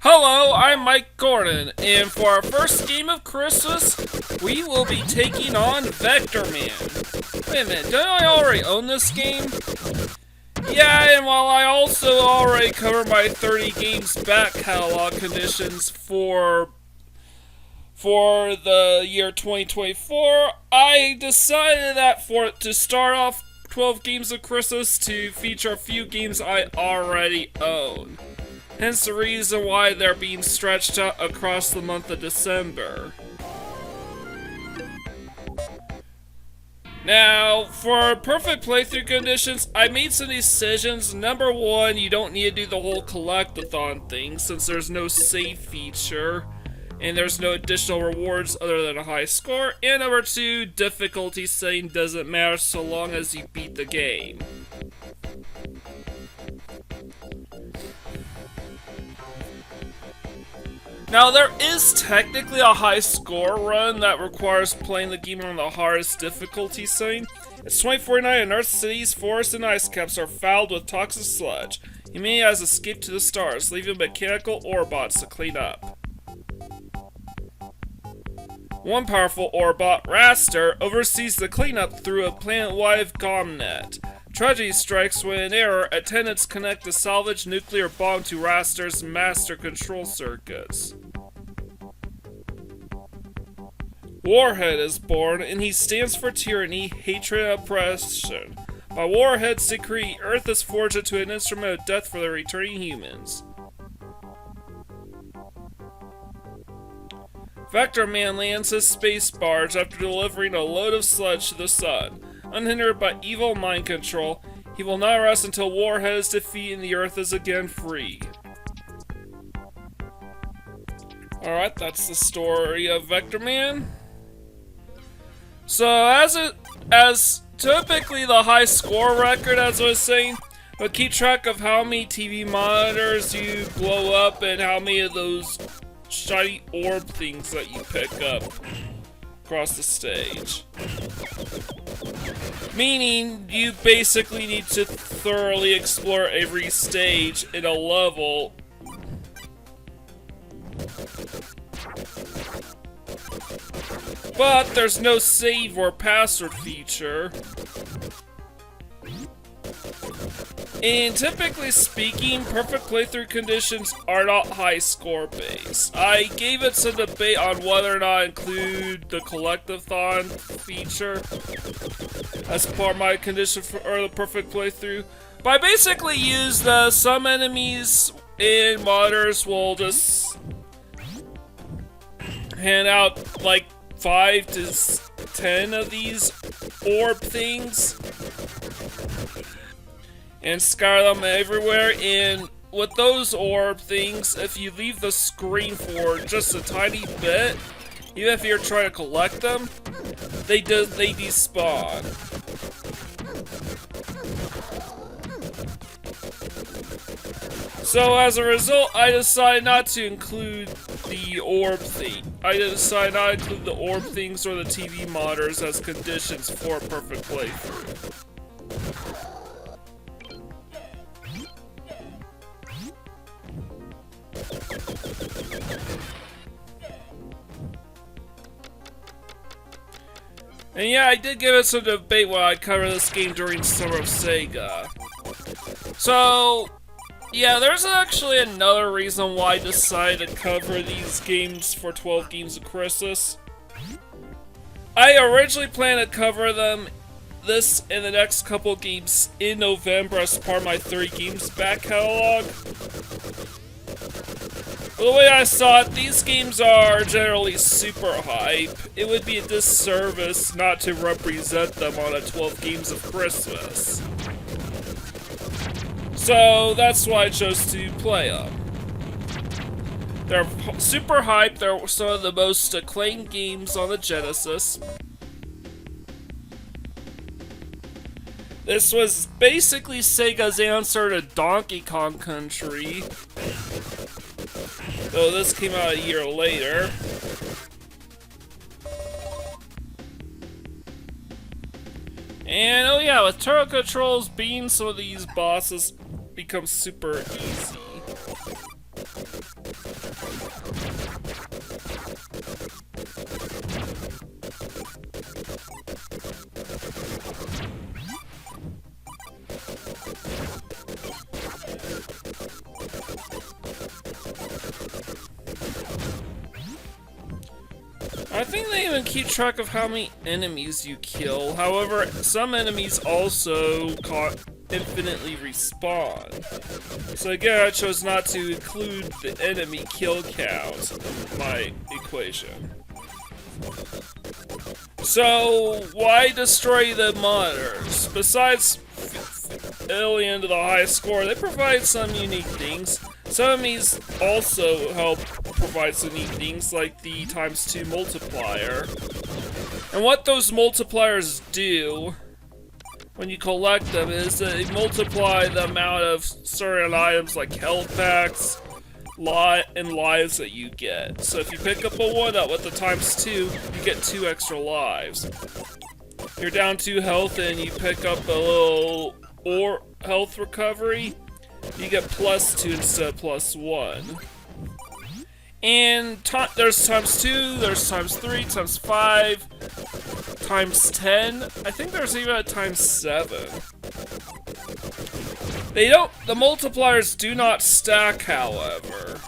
Hello, I'm Mike Gordon, and for our first game of Christmas, we will be taking on Vectorman. Wait a minute, don't I already own this game? Yeah, and while I also already covered my 30 games back catalog conditions for the year 2024, I decided that to start off 12 games of Christmas to feature a few games I already own. Hence the reason why they're being stretched out across the month of December. Now, for perfect playthrough conditions, I made some decisions. Number one, you don't need to do the whole collect-a-thon thing since there's no save feature and there's no additional rewards other than a high score. And number two, difficulty setting doesn't matter so long as you beat the game. Now, there is technically a high score run that requires playing the game on the hardest difficulty setting. It's 2049 and Earth's cities, forests, and ice caps are fouled with toxic sludge. Humanity has escaped to the stars, leaving mechanical orbots to clean up. One powerful orbot, Raster, oversees the cleanup through a planet-wide comnet. Tragedy strikes when in error, attendants connect a salvaged nuclear bomb to Raster's master control circuits. Warhead is born, and he stands for tyranny, hatred, and oppression. By Warhead's decree, Earth is forged into an instrument of death for the returning humans. Vectorman lands his space barge after delivering a load of sludge to the sun. Unhindered by evil mind control, he will not rest until Warhead is defeated and the Earth is again free. Alright, that's the story of Vectorman. So, as typically the high score record, as I was saying, but keep track of how many TV monitors you blow up and how many of those shiny orb things that you pick up across the stage. Meaning, you basically need to thoroughly explore every stage in a level. But there's no save or password feature. And typically speaking, perfect playthrough conditions are not high score based. I gave it some debate on whether or not include the collect-a-thon feature as part of my condition for the perfect playthrough. But I basically use some enemies and monitors will just hand out like 5 to 10 of these orb things and scatter them everywhere. And with those orb things, if you leave the screen for just a tiny bit, even if you're trying to collect them, they despawn. So as a result, I decided not to include the orb thing. I decided not to include the orb things or the TV monitors as conditions for a perfect playthrough. And yeah, I did give it some debate while I covered this game during Summer of Sega. So, yeah, there's actually another reason why I decided to cover these games for 12 games of Christmas. I originally planned to cover this and the next couple games in November as part of my 30 games back catalog. But the way I saw it, these games are generally super hype. It would be a disservice not to represent them on a 12 games of Christmas. So that's why I chose to play them. They're super hyped, they're some of the most acclaimed games on the Genesis. This was basically Sega's answer to Donkey Kong Country, though this came out a year later. And oh yeah, with turtle controls, beating some of these bosses becomes super easy. I think they even keep track of how many enemies you kill. However, some enemies also infinitely respawn. So again, I chose not to include the enemy kill count in my equation. So, why destroy the monitors? Besides alien to the high score, they provide some unique things. Some enemies also help provide some unique things, like the ×2 multiplier. And what those multipliers do when you collect them is they multiply the amount of certain items like health packs and lives that you get. So if you pick up a 1-up with the ×2, you get 2 extra lives. You're down 2 health and you pick up a little health recovery, you get +2 instead of +1. And there's ×2, there's ×3, ×5, ×10. I think there's even a ×7. The multipliers do not stack, however.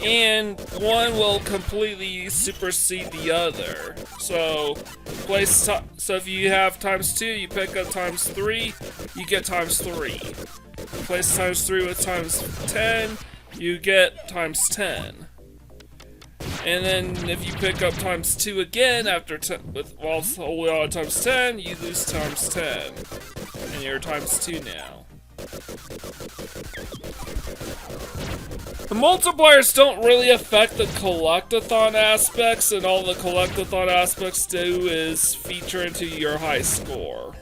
And one will completely supersede the other. So if you have ×2, you pick up ×3, you get ×3. Replace ×3 with ×10, you get ×10. And then if you pick up ×2 again while holding on ×10, you lose ×10. And you're ×2 now. The multipliers don't really affect the collectathon aspects, and all the collectathon aspects do is feature into your high score.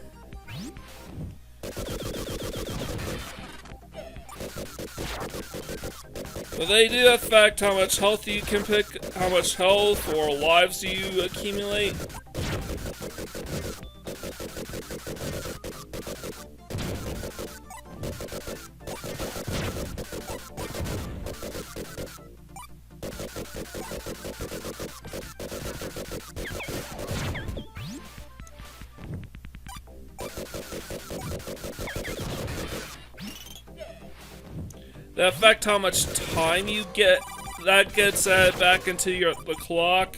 But they do affect how much health you can pick, how much health or lives you accumulate. They affect how much time you get. That gets added back into the clock.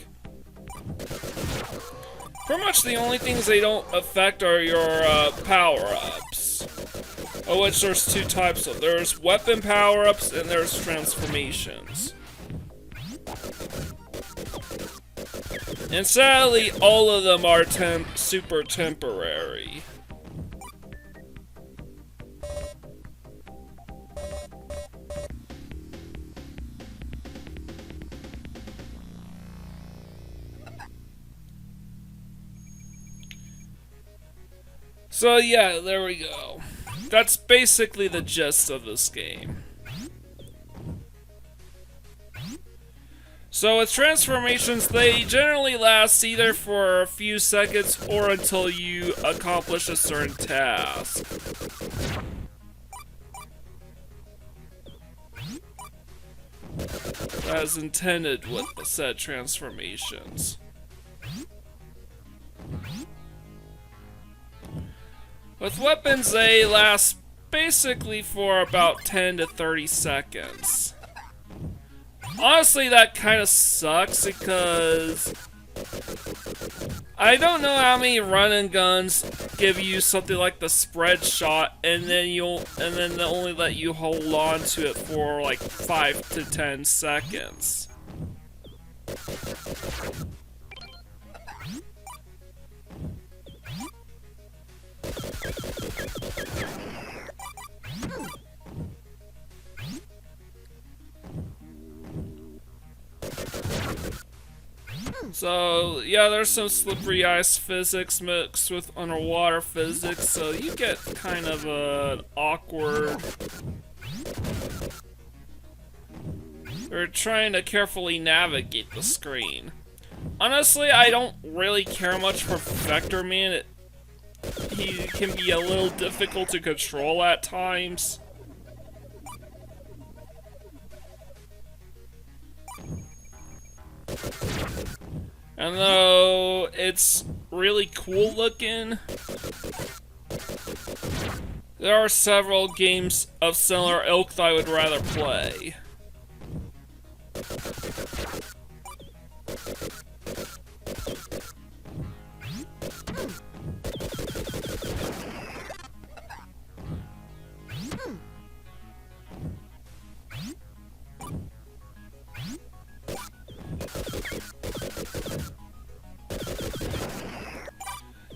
Pretty much the only things they don't affect are your power-ups. Of which there's 2 types of. There's weapon power-ups and there's transformations. And sadly, all of them are super temporary. So yeah, there we go. That's basically the gist of this game. So with transformations, they generally last either for a few seconds or until you accomplish a certain task. As intended with the said transformations. With weapons, they last basically for about 10 to 30 seconds. Honestly, that kind of sucks because I don't know how many run and guns give you something like the spread shot, and then they only let you hold on to it for like 5 to 10 seconds. So, yeah, there's some slippery ice physics mixed with underwater physics, so you get kind of an awkward... You're trying to carefully navigate the screen. Honestly, I don't really care much for Vectorman. He can be a little difficult to control at times. And though it's really cool looking, there are several games of similar ilk that I would rather play.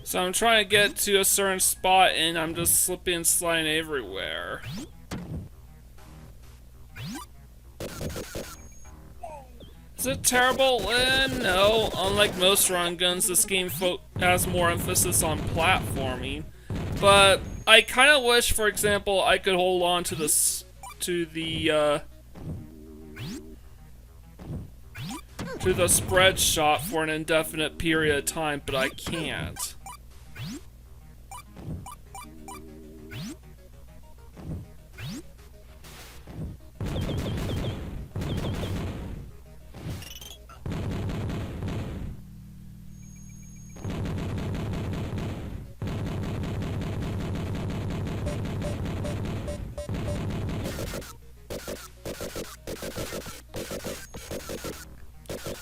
So I'm trying to get to a certain spot and I'm just slipping and sliding everywhere. Is it terrible? No. Unlike most run guns, this game has more emphasis on platforming. But I kind of wish, for example, I could hold on to the spread shot for an indefinite period of time, but I can't.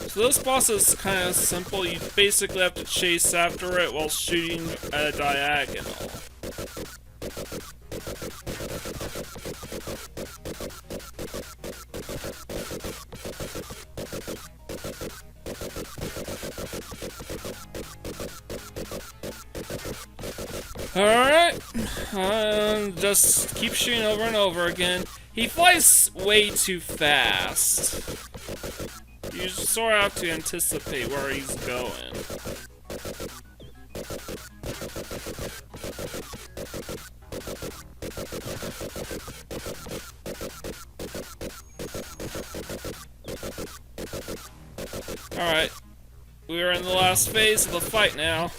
So this boss is kind of simple. You basically have to chase after it while shooting at a diagonal. Alright, just keep shooting over and over again. He flies way too fast. You sort of have to anticipate where he's going. Alright, we're in the last phase of the fight now.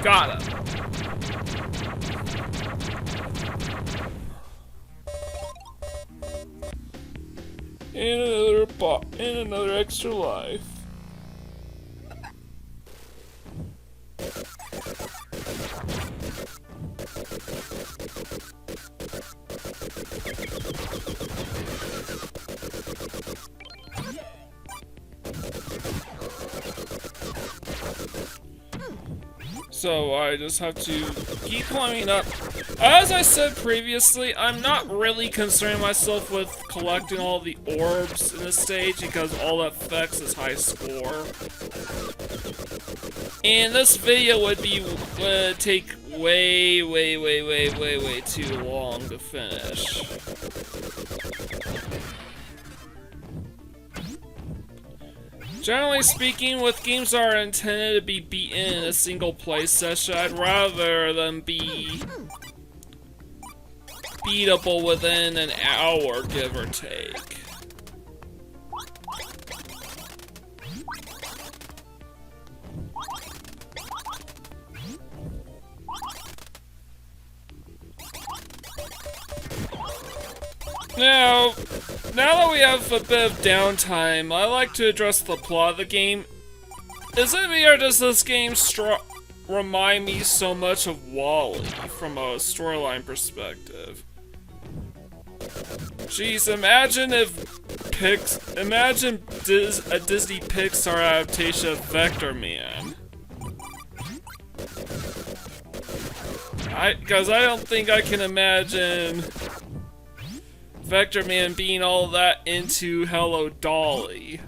Got him. And another extra life. So I just have to keep climbing up. As I said previously, I'm not really concerning myself with collecting all the orbs in this stage because all that affects is high score. And this video would take way too long to finish. Generally speaking, with games that are intended to be beaten in a single play session, I'd rather them be beatable within an hour, give or take. Now that we have a bit of downtime, I like to address the plot of the game. Is it me or does this game remind me so much of WALL-E from a storyline perspective? Jeez, imagine a Disney Pixar adaptation of Vectorman. Because I don't think I can imagine Vectorman being all that into Hello Dolly.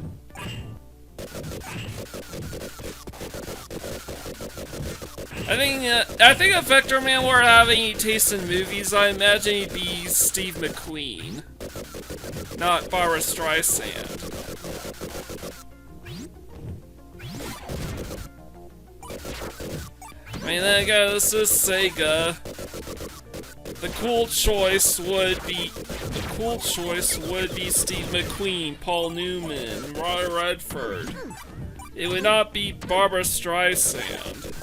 I think if Vectorman were having any taste in movies, I imagine he'd be Steve McQueen, not Barbara Streisand. I mean, then again, this is Sega. The cool choice would be Steve McQueen, Paul Newman, Roy Redford. It would not be Barbara Streisand.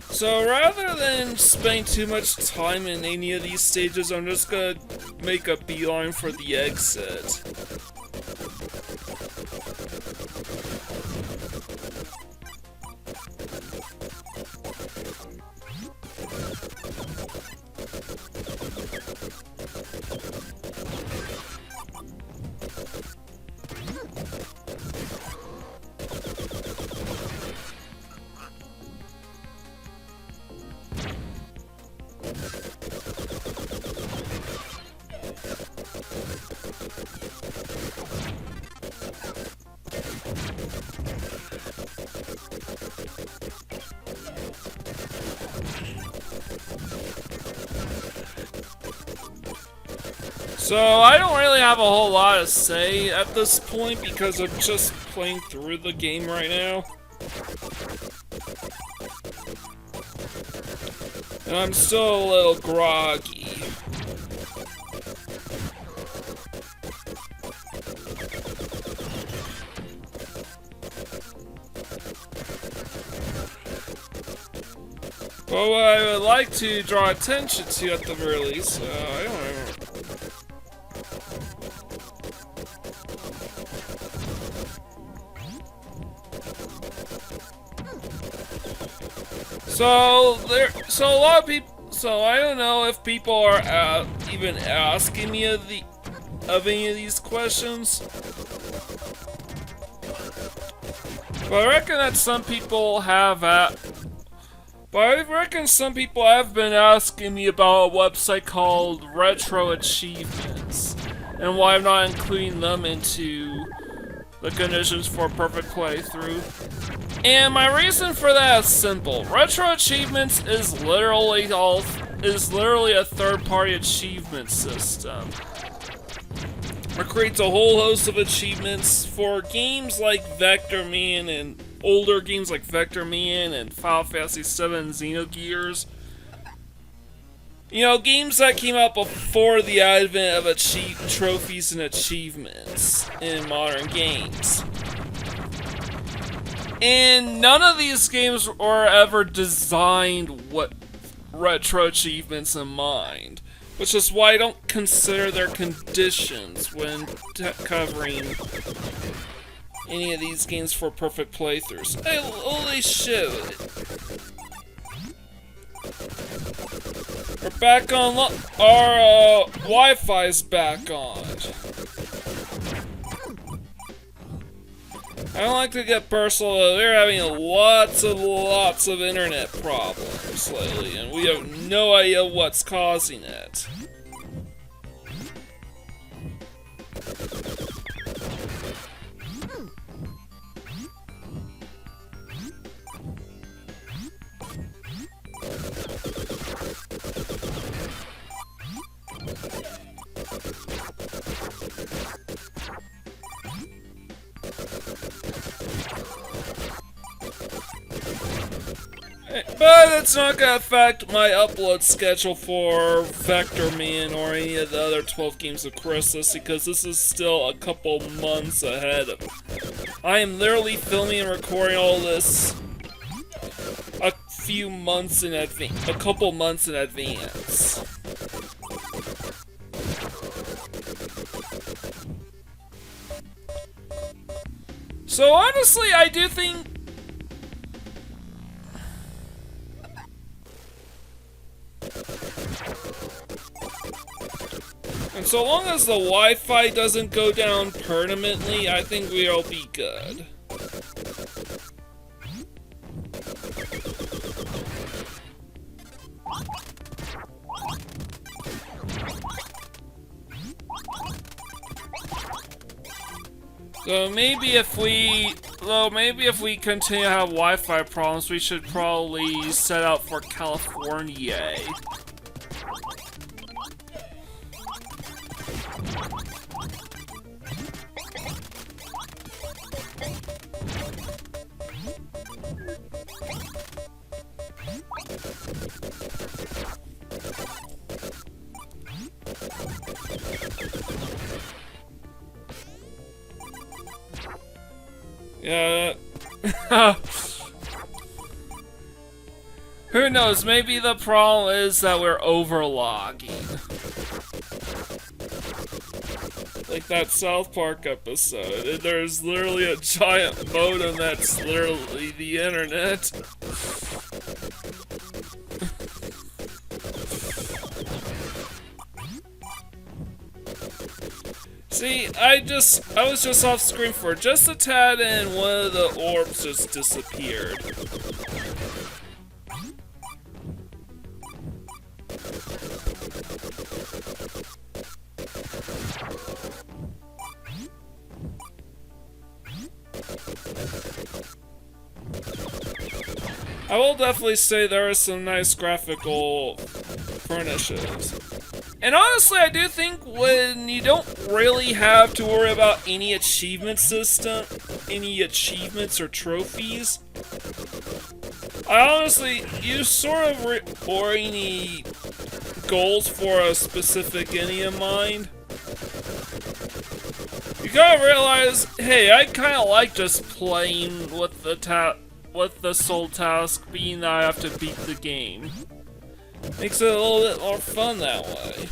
So rather than spending too much time in any of these stages, I'm just gonna make a beeline for the exit. So I don't really have a whole lot to say at this point because I'm just playing through the game right now. And I'm still a little groggy. But what I would like to draw attention to at the very least, I don't know. So a lot of people. So I don't know if people are even asking me of any of these questions. But I reckon that some people have. But I reckon some people have been asking me about a website called Retro Achievements and why I'm not including them into the conditions for a perfect playthrough. And my reason for that is simple. Retro Achievements is literally a third-party achievement system. It creates a whole host of achievements for games like Vectorman and older games like Vectorman and Final Fantasy VII and Xenogears. You know, games that came out before the advent of trophies and achievements in modern games. And none of these games were ever designed with retro achievements in mind, which is why I don't consider their conditions when covering any of these games for perfect playthroughs. Hey, holy shit. We're back on, our Wi-Fi's back on. I don't like to get personal, they're having lots of internet problems lately, and we have no idea what's causing it. But it's not gonna affect my upload schedule for Vectorman or any of the other 12 games of Christmas because this is still a couple months ahead of me. I am literally filming and recording all this a few months in advance, a couple months in advance. So honestly, I do think and so long as the Wi-Fi doesn't go down permanently, I think we'll be good. So maybe if we continue to have Wi-Fi problems, we should probably set out for California. Yeah. Who knows? Maybe the problem is that we're overlogging. Like that South Park episode. And there's literally a giant modem that's literally the internet. See, I was just off screen for just a tad and one of the orbs just disappeared. I will definitely say there are some nice graphical furnishes. And honestly, I do think when you don't really have to worry about any achievement system, any achievements or trophies, you sort of or any goals for a specific any in mind, you gotta realize, hey, I kind of like just playing with the sole task being that I have to beat the game. Makes it a little bit more fun that way.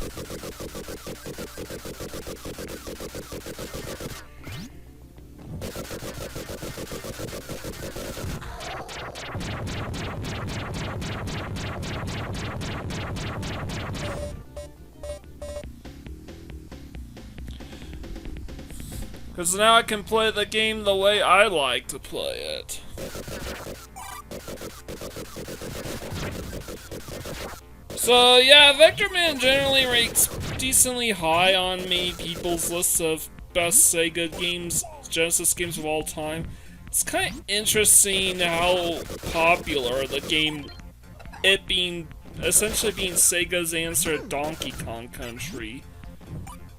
Because now I can play the game the way I like to play it. So yeah, Vectorman generally ranks decently high on many people's lists of best Sega games, Genesis games of all time. It's kind of interesting how popular the game, it being essentially being Sega's answer to Donkey Kong Country,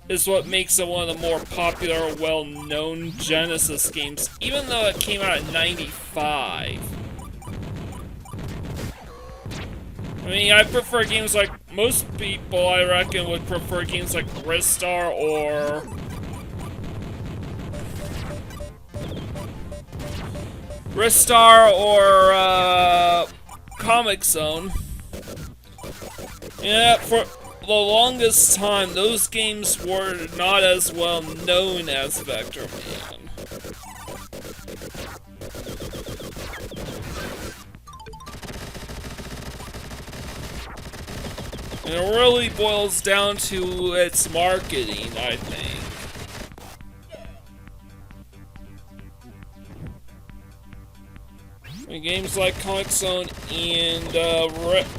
is what makes it one of the more popular, well-known Genesis games, even though it came out in '95. I mean, I prefer games like, most people I reckon would prefer games like Ristar or Comic Zone. Yeah, for the longest time, those games were not as well known as Vectorman. And it really boils down to its marketing, I think. I mean, games like Comic Zone and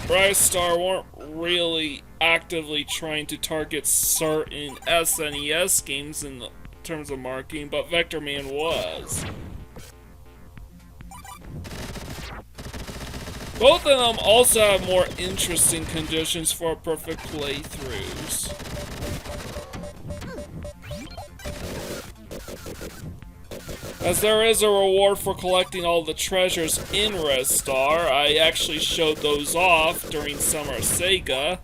Ristar weren't really actively trying to target certain SNES games in terms of marketing, but Vectorman was. Both of them also have more interesting conditions for perfect playthroughs. As there is a reward for collecting all the treasures in Ristar, I actually showed those off during Summer of Sega.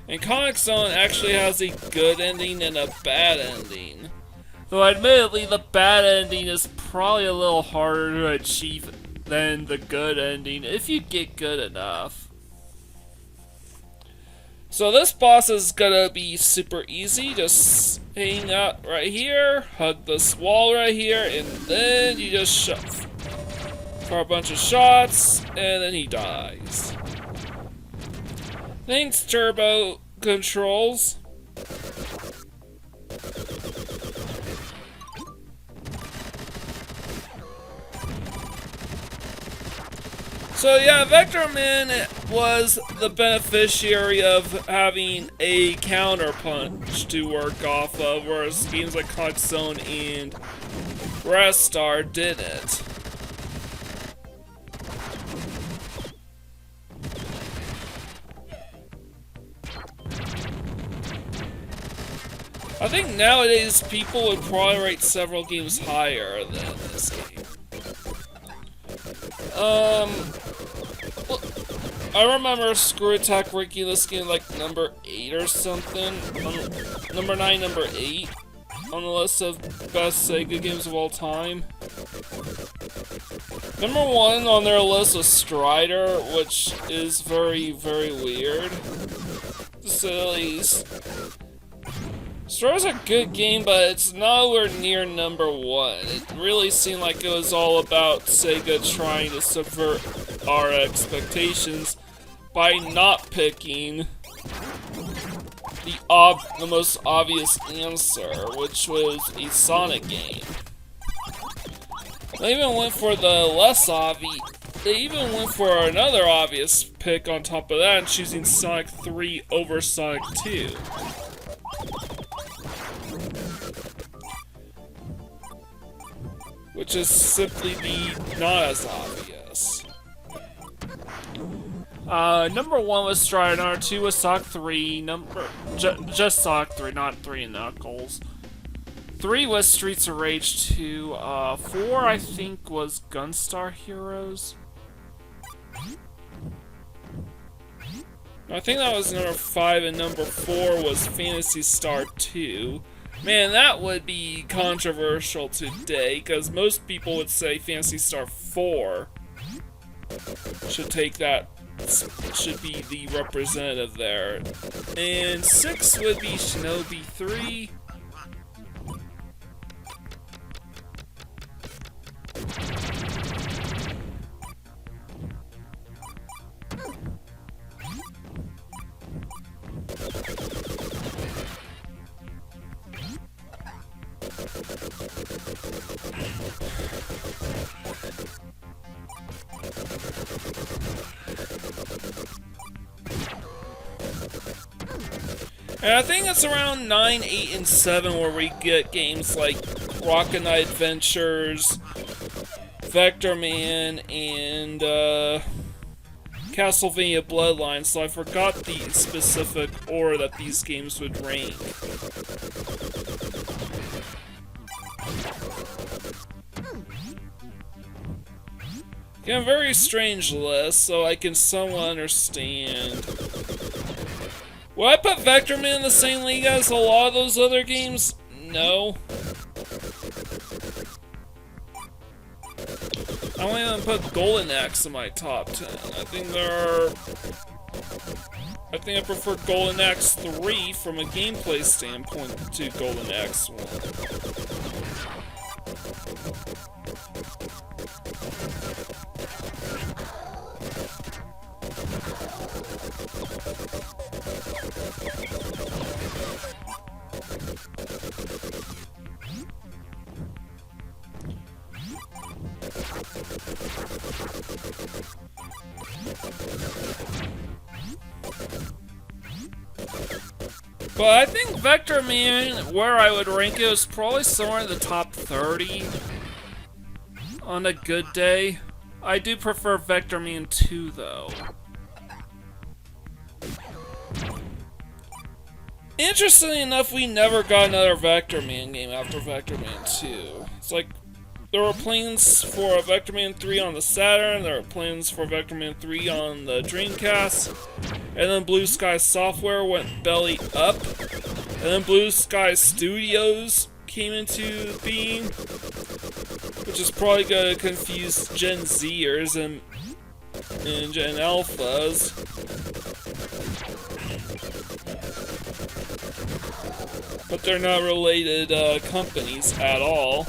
And Comic Zone actually has a good ending and a bad ending. Though admittedly, the bad ending is probably a little harder to achieve than the good ending, if you get good enough. So this boss is gonna be super easy. Just hang out right here, hug this wall right here, and then you just shove for a bunch of shots, and then he dies. Thanks, Turbo Controls. So yeah, Vectorman was the beneficiary of having a counterpunch to work off of, whereas games like Comic Zone and Ristar didn't. I think nowadays people would probably rate several games higher than this game. I remember Screw Attack ranking this game like number 8 or something. Number 9, number 8 on the list of best Sega games of all time. Number 1 on their list was Strider, which is very, very weird, to say the least. Strider's a good game, but it's nowhere near number 1. It really seemed like it was all about Sega trying to subvert our expectations by not picking the most obvious answer, which was a Sonic game. They even went for the less obvious. They even went for another obvious pick on top of that, choosing Sonic 3 over Sonic 2. Which is simply not as obvious. Number 1 was Strider, number 2 was Sock 3, just Sock 3, not 3 Knuckles. 3 was Streets of Rage 2, 4 I think was Gunstar Heroes. I think that was number 5, and number 4 was Phantasy Star 2. Man, that would be controversial today, because most people would say Phantasy Star 4 should take that, should be the representative there. And 6 would be Shinobi 3. And I think it's around 9, 8, and 7 where we get games like Rocket Knight Adventures, Vectorman, and Castlevania Bloodlines, so I forgot the specific order that these games would rank. Yeah, a very strange list, so I can somewhat understand. Would I put Vectorman in the same league as a lot of those other games? No. I won't even put Golden Axe in my top 10. I think I prefer Golden Axe 3 from a gameplay standpoint to Golden Axe 1. But I think Vectorman, where I would rank it, was probably somewhere in the top 30 on a good day. I do prefer Vectorman 2 though. Interestingly enough, we never got another Vectorman game after Vectorman 2. It's like, there were plans for a Vectorman 3 on the Saturn, there were plans for Vectorman 3 on the Dreamcast, and then Blue Sky Software went belly up, and then Blue Sky Studios came into being, which is probably going to confuse Gen Zers and Gen Alphas. But they're not related companies at all.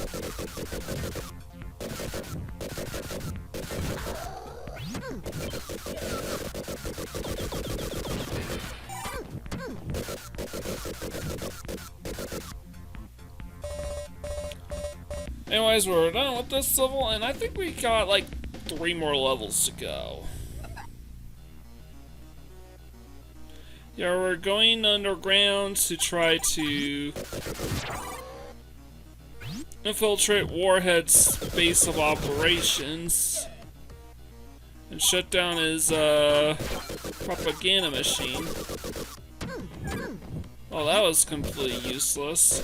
Anyways, we're done with this level, and I think we got like 3 more levels to go. Yeah, we're going underground to try to infiltrate Warhead's base of operations and shut down his propaganda machine. Oh, that was completely useless.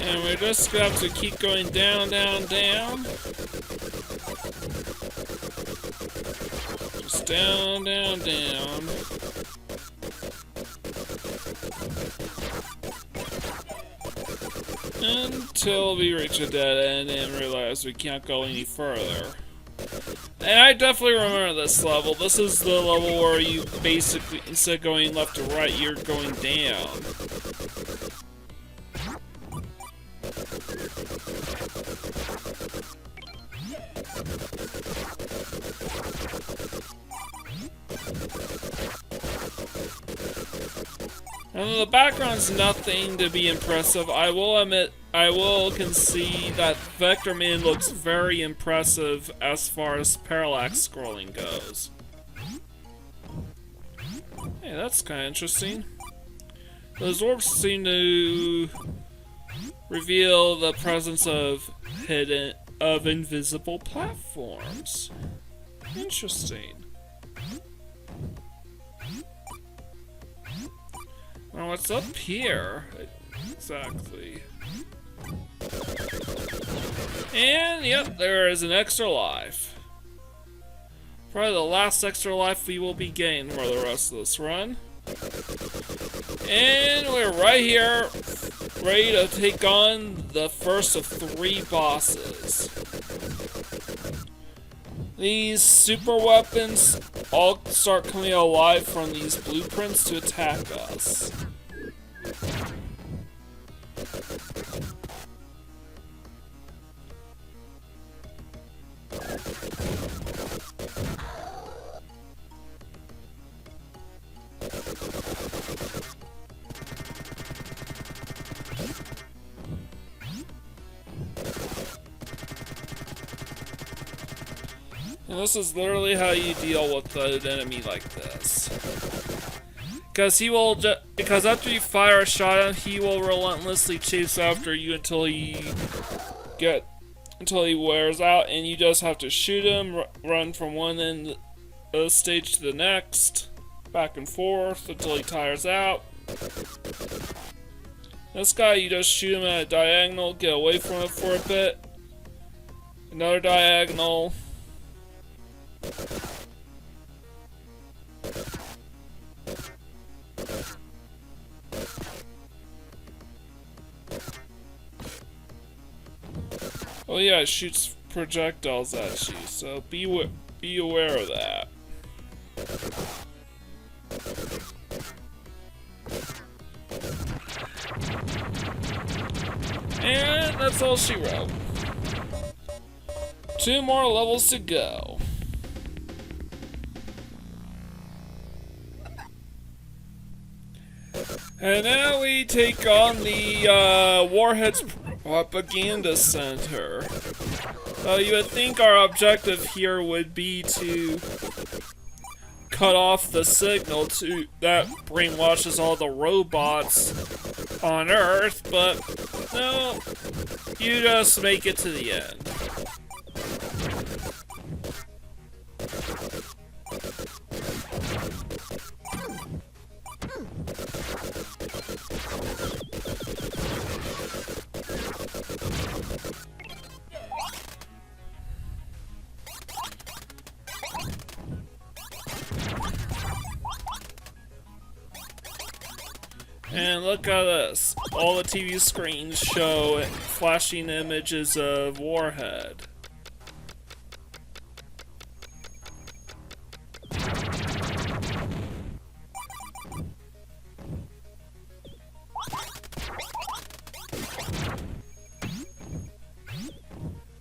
And we're just gonna have to keep going down, down, down. Just down, down, down. Until we reach a dead end and realize we can't go any further. And I definitely remember this level. This is the level where you basically, instead of going left to right, you're going down. And the background's nothing to be impressive. I will admit, I will concede that Vectorman looks very impressive as far as parallax scrolling goes. Hey, that's kind of interesting. Those orbs seem to reveal the presence of invisible platforms. Interesting. Now what's up here? Exactly. And yep, there is an extra life. Probably the last extra life we will be getting for the rest of this run. And we're right here, ready to take on the first of 3 bosses. These super weapons all start coming alive from these blueprints to attack us. And this is literally how you deal with an enemy like this. Because after you fire a shot at him, he will relentlessly chase after you until he wears out, and you just have to shoot him, run from one end of the stage to the next, back and forth until he tires out. This guy, you just shoot him at a diagonal, get away from it for a bit, another diagonal. Oh yeah, it shoots projectiles at you, so be aware of that. And that's all she wrote. 2 more levels to go. And now we take on the Warhead's Propaganda Center. You would think our objective here would be to cut off the signal that brainwashes all the robots on Earth, but no, you just make it to the end. And look at this. All the TV screens show flashing images of Warhead.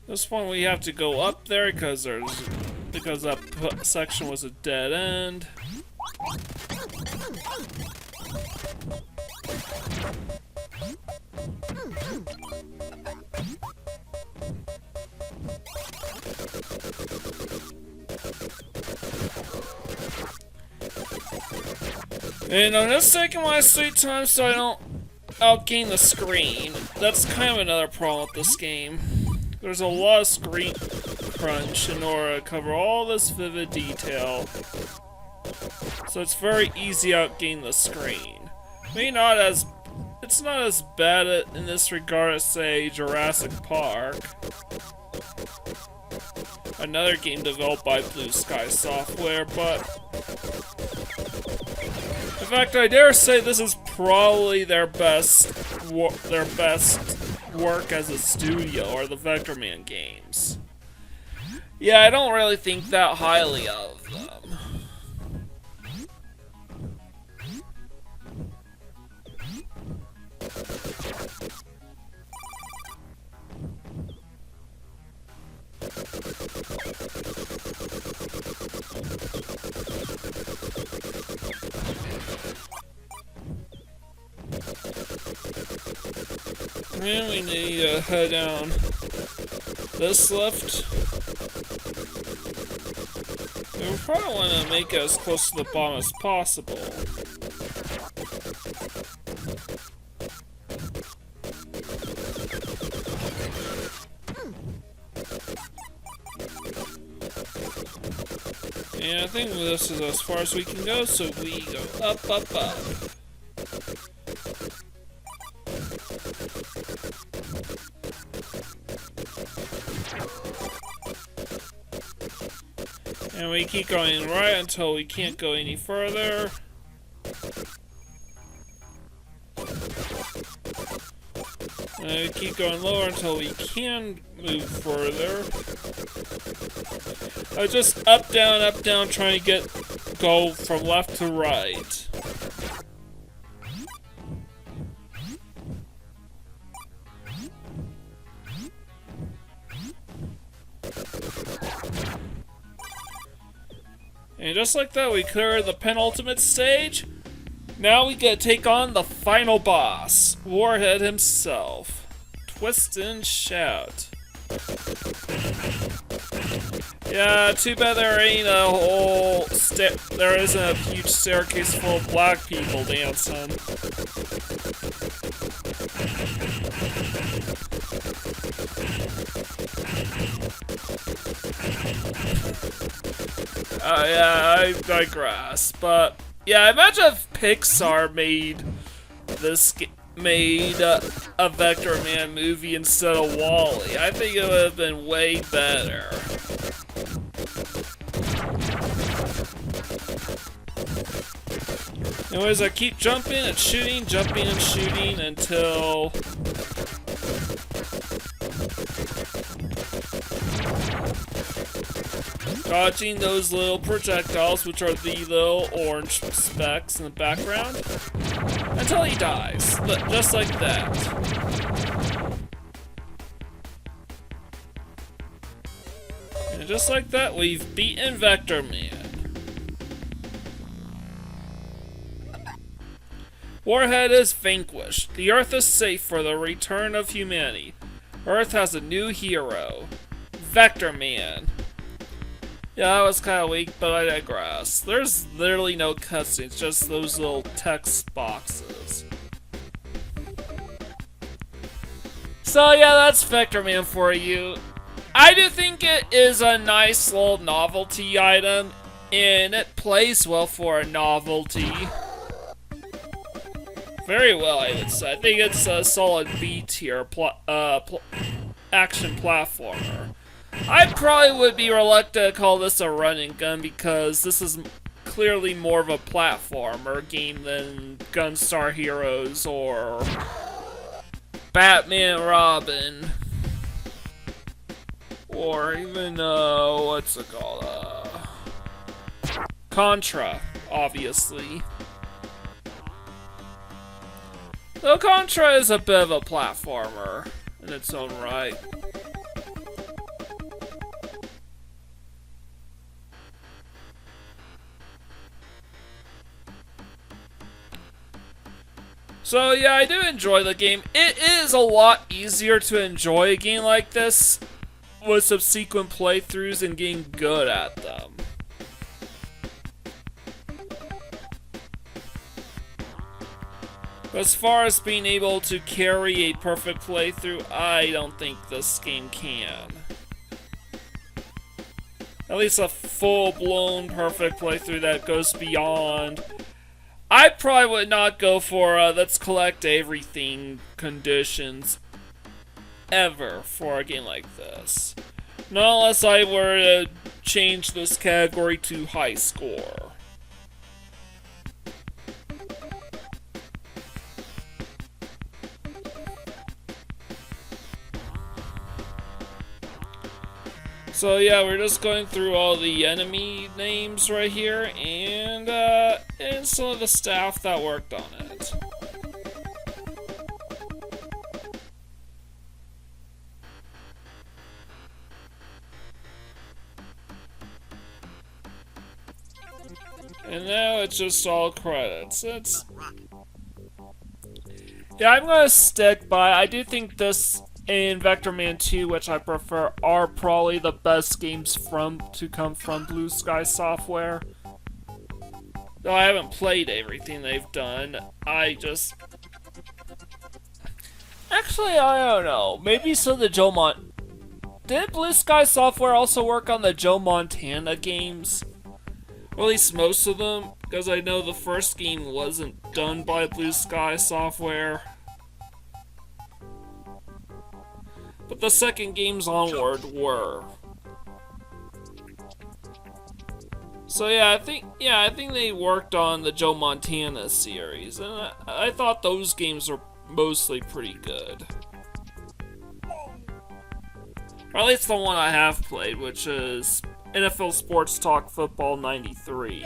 This point we have to go up there because that section was a dead end. And I'm just taking my sweet time so I don't outgain the screen. That's kind of another problem with this game. There's a lot of screen crunch in order to cover all this vivid detail. So it's very easy to outgain the screen. Maybe not as... It's not as bad in this regard as, say, Jurassic Park. Another game developed by Blue Sky Software, but... In fact, I dare say this is probably their best work as a studio, or the Vectorman games. Yeah, I don't really think that highly of them. And we need to head down this lift. We probably want to make it as close to the bottom as possible. And I think this is as far as we can go, so we go up, up, up. And we keep going right until we can't go any further. And we keep going lower until we can move further. Just up, down, trying to go from left to right. And just like that, we clear the penultimate stage. Now we get to take on the final boss, Warhead himself. Twist and shout. Yeah, too bad there ain't a whole there isn't a huge staircase full of black people dancing. Yeah, I digress. But yeah, imagine if Pixar made a Vectorman movie instead of WALL-E. I think it would have been way better. Anyways, I keep jumping and shooting until dodging those little projectiles, which are the little orange specks in the background, until he dies, just like that. And just like that, we've beaten Vectorman. Warhead is vanquished. The Earth is safe for the return of humanity. Earth has a new hero, Vectorman. Yeah, that was kind of weak, but I digress. There's literally no cutscenes, just those little text boxes. So yeah, that's Vectorman for you. I do think it is a nice little novelty item, and it plays well for a novelty. Very well, I would say. I think it's a solid B tier action platformer. I probably would be reluctant to call this a run and gun because this is clearly more of a platformer game than Gunstar Heroes or Batman Robin. Or even, what's it called? Contra, obviously. Though Contra is a bit of a platformer in its own right. So yeah, I do enjoy the game. It is a lot easier to enjoy a game like this with subsequent playthroughs and getting good at them. As far as being able to carry a perfect playthrough, I don't think this game can. At least a full-blown perfect playthrough that goes beyond. I probably would not go for let's collect everything conditions ever for a game like this. Not unless I were to change this category to high score. So yeah, we're just going through all the enemy names right here, and some of the staff that worked on it. And now it's just all credits. Yeah, I'm gonna stick by. I do think this and Vectorman 2, which I prefer, are probably the best games to come from Blue Sky Software. Though I haven't played everything they've done. Actually, I don't know. Maybe some of the Did Blue Sky Software also work on the Joe Montana games? Or at least most of them, because I know the first game wasn't done by Blue Sky Software. But the second games onward were. So yeah, I think they worked on the Joe Montana series, and I thought those games were mostly pretty good. Or at least the one I have played, which is NFL Sports Talk Football 93.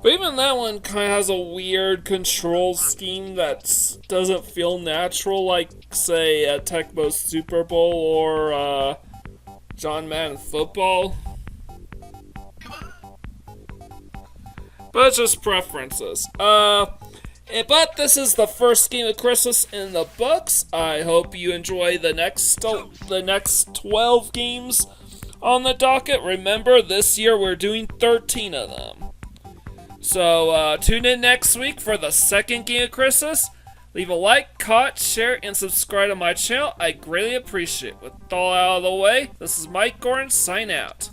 But even that one kind of has a weird control scheme that doesn't feel natural, like, say, a Tecmo Super Bowl or John Madden Football. But it's just preferences. But this is the first game of Christmas in the books. I hope you enjoy the next 12 games on the docket. Remember, this year we're doing 13 of them. So tune in next week for the second game of Christmas. Leave a like, comment, share, and subscribe to my channel. I greatly appreciate it. With all out of the way, this is Mike Gordon, sign out.